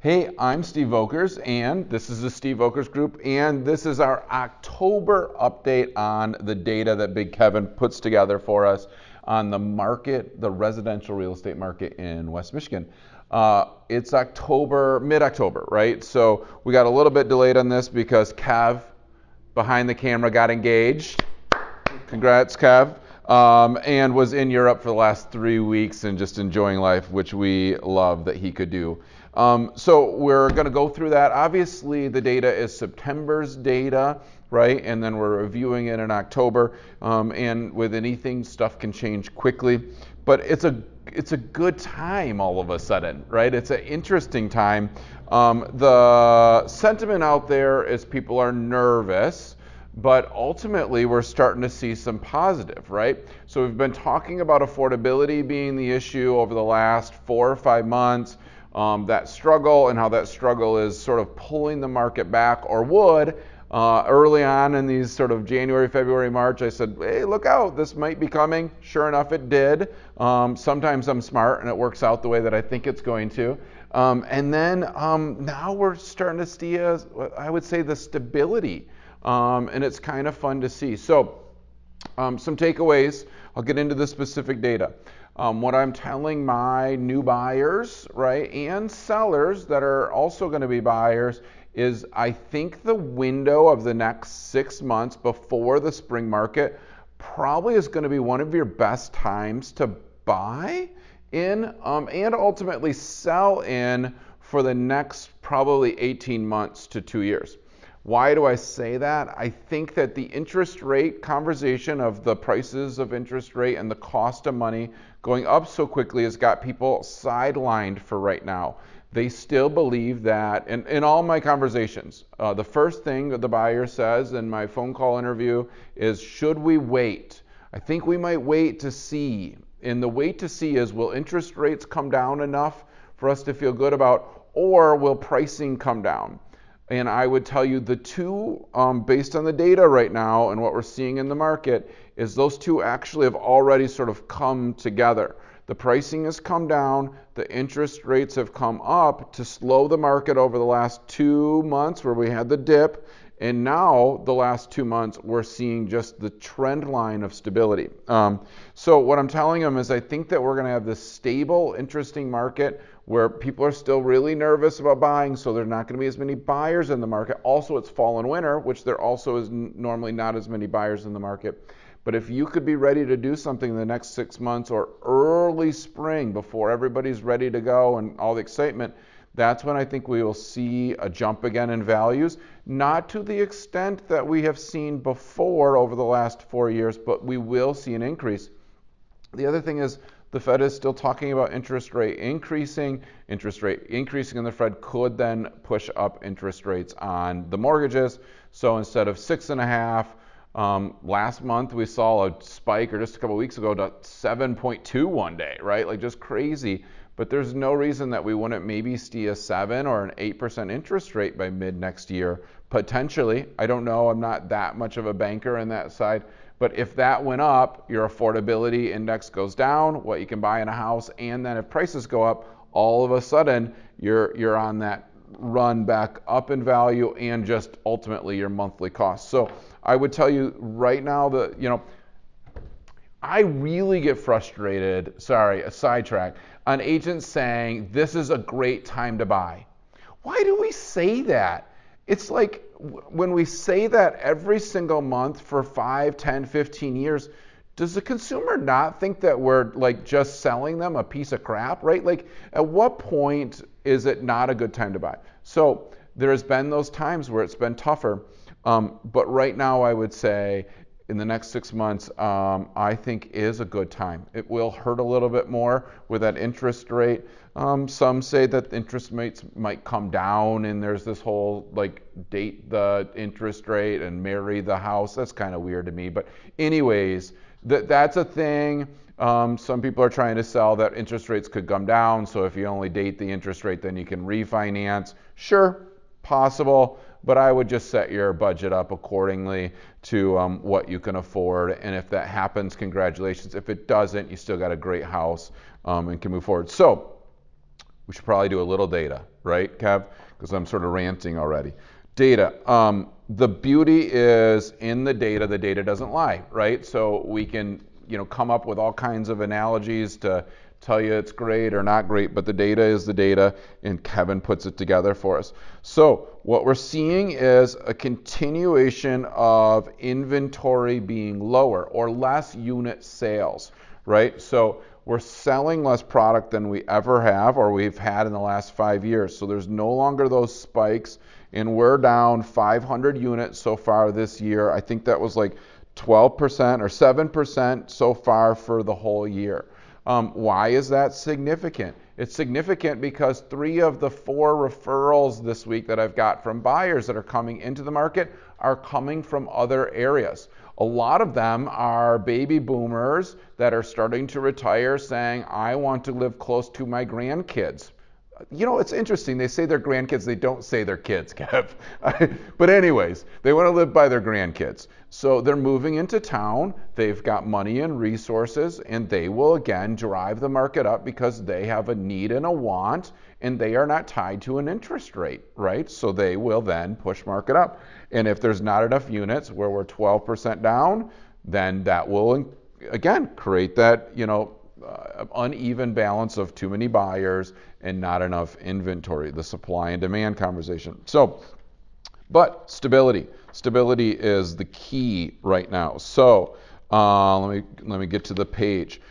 Hey, I'm Steve Volkers, and this is the Steve Volkers Group, and this is our October update on the data that Big Kevin puts together for us on the market, the residential real estate market in West Michigan. It's October, mid-October, right? So we got a little bit delayed on this because Kev, behind the camera, got engaged. Congrats, Kev. And was in Europe for the last 3 weeks and just enjoying life, which we love that he could do. So we're going to go through that. Obviously, the data is September's data, right? And then we're reviewing it in October. And with anything, stuff can change quickly. But it's a good time all of a sudden, right? It's an interesting time. The sentiment out there is people are nervous. But ultimately, we're starting to see some positive, right? So we've been talking about affordability being the issue over the last 4 or 5 months, that struggle and how that struggle is sort of pulling the market back, or would. Early on in these sort of January, February, March, I said, hey, look out, this might be coming. Sure enough, it did. Sometimes I'm smart and it works out the way that I think it's going to. And then now we're starting to see, I would say, the stability. And it's kind of fun to see. So some takeaways. I'll get into the specific data. What I'm telling my new buyers, right, and sellers that are also going to be buyers is I think the window of the next 6 months before the spring market probably is going to be one of your best times to buy in and ultimately sell in for the next probably 18 months to 2 years. Why do I say that? I think that the interest rate conversation of the prices of interest rate and the cost of money going up so quickly has got people sidelined for right now. They still believe that, in all my conversations, the first thing that the buyer says in my phone call interview is, should we wait? I think we might wait to see. And the wait to see is, will interest rates come down enough for us to feel good about, or will pricing come down? And I would tell you the two, based on the data right now and what we're seeing in the market, is those two actually have already sort of come together. The pricing has come down, the interest rates have come up to slow the market over the last 2 months where we had the dip, and now the last 2 months we're seeing just the trend line of stability. So what I'm telling them is I think that we're going to have this stable, interesting market where people are still really nervous about buying, so there's not going to be as many buyers in the market. Also, it's fall and winter, which there also is normally not as many buyers in the market. But if you could be ready to do something in the next 6 months or early spring before everybody's ready to go and all the excitement, that's when I think we will see a jump again in values. Not to the extent that we have seen before over the last 4 years, but we will see an increase. The other thing is, the Fed is still talking about interest rate increasing. Interest rate increasing in the Fed could then push up interest rates on the mortgages. So instead of 6.5, last month we saw a spike, or just a couple weeks ago, to 7.2 one day, right? Like just crazy. But there's no reason that we wouldn't maybe see a 7 or an 8% interest rate by mid next year. Potentially. I don't know. I'm not that much of a banker on that side. But if that went up, your affordability index goes down, what you can buy in a house, and then if prices go up, all of a sudden you're on that run back up in value and just ultimately your monthly cost. So I would tell you right now that, I really get frustrated, a sidetrack, on agents saying this is a great time to buy. Why do we say that? It's like when we say that every single month for 5, 10, 15 years, does the consumer not think that we're like just selling them a piece of crap, right? Like at what point is it not a good time to buy? So there has been those times where it's been tougher. But right now I would say in the next 6 months, I think is a good time. It will hurt a little bit more with that interest rate. Some say that interest rates might come down, and there's this whole like date the interest rate and marry the house. That's kind of weird to me. But anyways, that's a thing. Some people are trying to sell that interest rates could come down. So if you only date the interest rate, then you can refinance. Sure, possible. But I would just set your budget up accordingly to what you can afford. And if that happens, congratulations. If it doesn't, you still got a great house and can move forward. So We should probably do a little data, right, Kev? Because I'm sort of ranting already. Data. The beauty is in the data doesn't lie, right? So we can, come up with all kinds of analogies to tell you it's great or not great, but the data is the data, and Kevin puts it together for us. So what we're seeing is a continuation of inventory being lower or less unit sales, right? So we're selling less product than we ever have or we've had in the last 5 years. So there's no longer those spikes, and we're down 500 units so far this year. I think that was like 12% or 7% so far for the whole year. Why is that significant? It's significant because 3 of the 4 referrals this week that I've got from buyers that are coming into the market are coming from other areas. A lot of them are baby boomers that are starting to retire saying, I want to live close to my grandkids. It's interesting. They say they're grandkids. They don't say they're kids, Kev. But anyways, they want to live by their grandkids. So they're moving into town. They've got money and resources, and they will, again, drive the market up because they have a need and a want, and they are not tied to an interest rate, right? So they will then push market up. And if there's not enough units where we're 12% down, then that will, again, create that, uneven balance of too many buyers and not enough inventory, the supply and demand conversation. So, but stability is the key right now. So let me get to the page.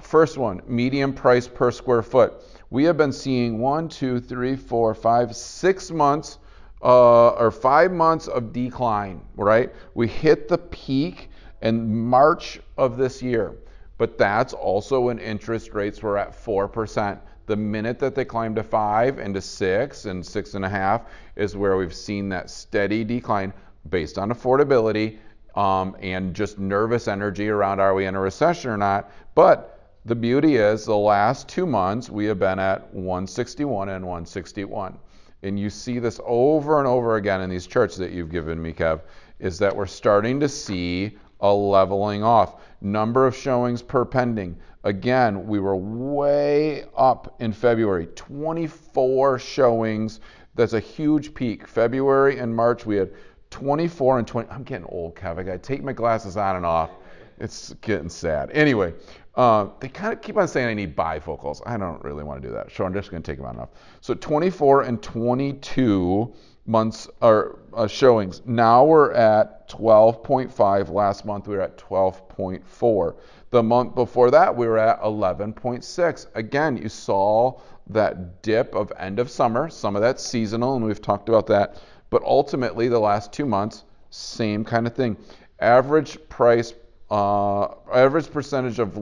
First one, median price per square foot. We have been seeing 6 months or 5 months of decline, right? We hit the peak in March of this year. But that's also when interest rates were at 4%. The minute that they climbed to 5 and to 6 and 6.5 is where we've seen that steady decline based on affordability and just nervous energy around are we in a recession or not. But the beauty is the last 2 months we have been at 161 and 161. And you see this over and over again in these charts that you've given me, Kev, is that we're starting to see a leveling off. Number of showings per pending. Again, we were way up in February, 24 showings. That's a huge peak. February and March, we had 24 and 20. I'm getting old, Kev. I got to take my glasses on and off. It's getting sad. Anyway, they kind of keep on saying I need bifocals. I don't really want to do that, so I'm just going to take them on and off. So 24 and 22 months or showings. Now we're at 12.5. Last month we were at 12.4. The month before that we were at 11.6. Again, you saw that dip of end of summer. Some of that's seasonal, and we've talked about that. But ultimately, the last 2 months, same kind of thing. Average price, average percentage of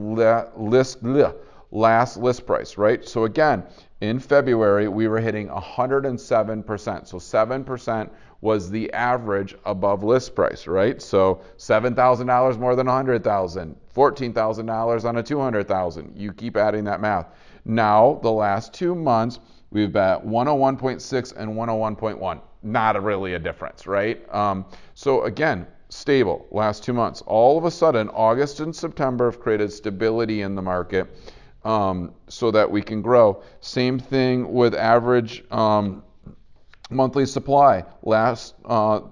last list price, right? So again, in February, we were hitting 107%. So 7% was the average above list price, right? So $7,000 more than $100,000, $14,000 on a $200,000. You keep adding that math. Now, the last 2 months, we've been at 101.6 and 101.1. Not really a difference, right? So again, stable last 2 months. All of a sudden, August and September have created stability in the market so that we can grow. Same thing with average monthly supply. Last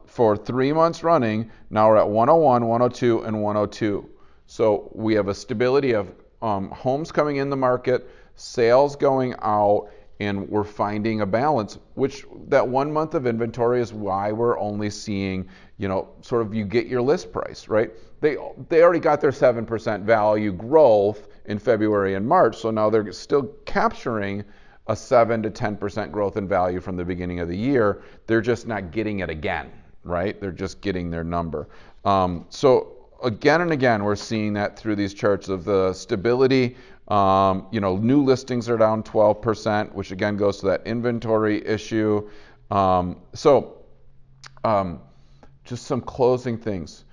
for 3 months running, now we're at 101, 102, and 102. So we have a stability of homes coming in the market, sales going out, and we're finding a balance, which that 1 month of inventory is why we're only seeing, sort of you get your list price, right? They already got their 7% value growth in February and March, so now they're still capturing a 7 to 10% growth in value from the beginning of the year. They're just not getting it again, right? They're just getting their number. So again and again, we're seeing that through these charts of the stability. New listings are down 12%, which again goes to that inventory issue. Just some closing things.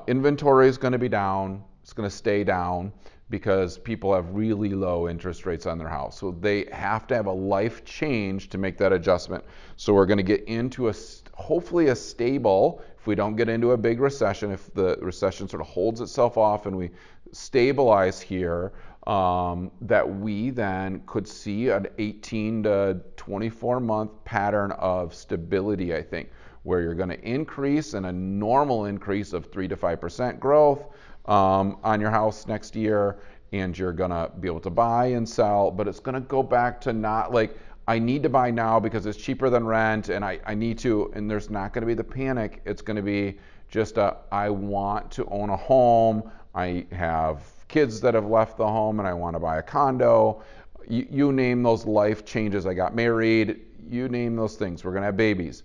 Inventory is going to be down. It's going to stay down because people have really low interest rates on their house. So they have to have a life change to make that adjustment. So we're going to get into hopefully a stable, if we don't get into a big recession, if the recession sort of holds itself off and we stabilize here, that we then could see an 18 to 24 month pattern of stability, I think, where you're going to increase in a normal increase of 3 to 5% growth on your house next year, and you're going to be able to buy and sell, but it's going to go back to not like, I need to buy now because it's cheaper than rent, and I need to, and there's not going to be the panic. It's going to be just I want to own a home. I have kids that have left the home and I want to buy a condo. You name those life changes. I got married. You name those things. We're going to have babies.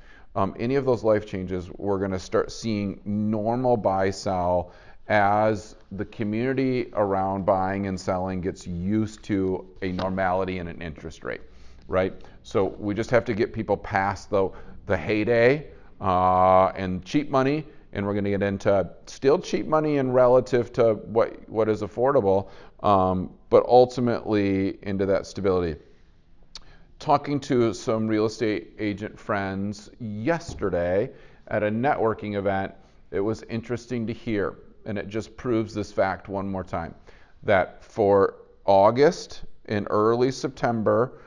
Any of those life changes, we're going to start seeing normal buy sell as the community around buying and selling gets used to a normality and an interest rate, right? So we just have to get people past the heyday and cheap money, and we're going to get into still cheap money and relative to what is affordable, but ultimately into that stability. Talking to some real estate agent friends yesterday at a networking event, it was interesting to hear, and it just proves this fact one more time, that for August and early September,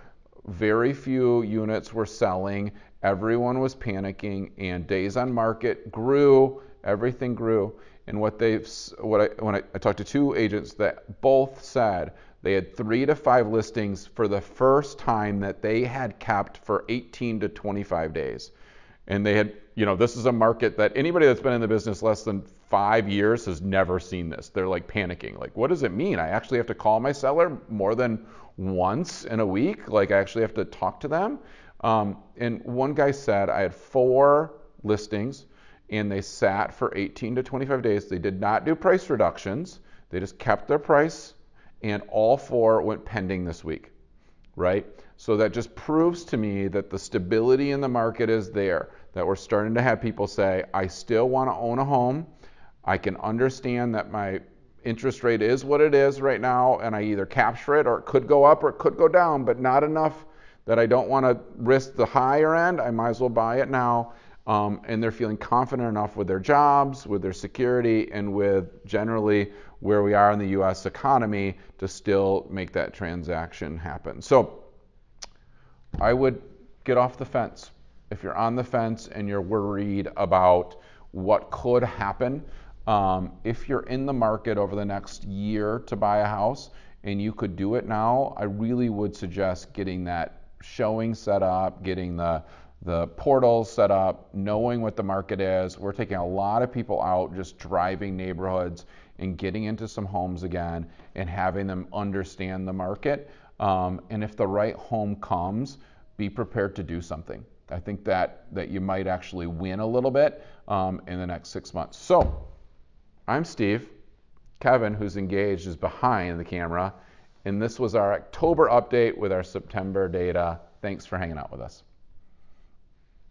very few units were selling, everyone was panicking, and days on market grew, everything grew. And when I talked to two agents that both said they had 3 to 5 listings for the first time that they had kept for 18 to 25 days. And they had, this is a market that anybody that's been in the business less than 5 years has never seen this. They're like panicking. Like, what does it mean? I actually have to call my seller more than once in a week? Like, I actually have to talk to them? And one guy said, I had 4 listings and they sat for 18 to 25 days. They did not do price reductions. They just kept their price, and all 4 went pending this week, right? So that just proves to me that the stability in the market is there, that we're starting to have people say, I still want to own a home. I can understand that my interest rate is what it is right now, and I either capture it or it could go up or it could go down, but not enough that I don't want to risk the higher end. I might as well buy it now. And they're feeling confident enough with their jobs, with their security, and with generally where we are in the U.S. economy to still make that transaction happen. So I would get off the fence. If you're on the fence and you're worried about what could happen, if you're in the market over the next year to buy a house and you could do it now, I really would suggest getting that showing set up, getting the portals set up, knowing what the market is. We're taking a lot of people out just driving neighborhoods and getting into some homes again and having them understand the market. And if the right home comes, be prepared to do something. I think that you might actually win a little bit in the next 6 months. So I'm Steve. Kevin, who's engaged, is behind the camera. And this was our October update with our September data. Thanks for hanging out with us.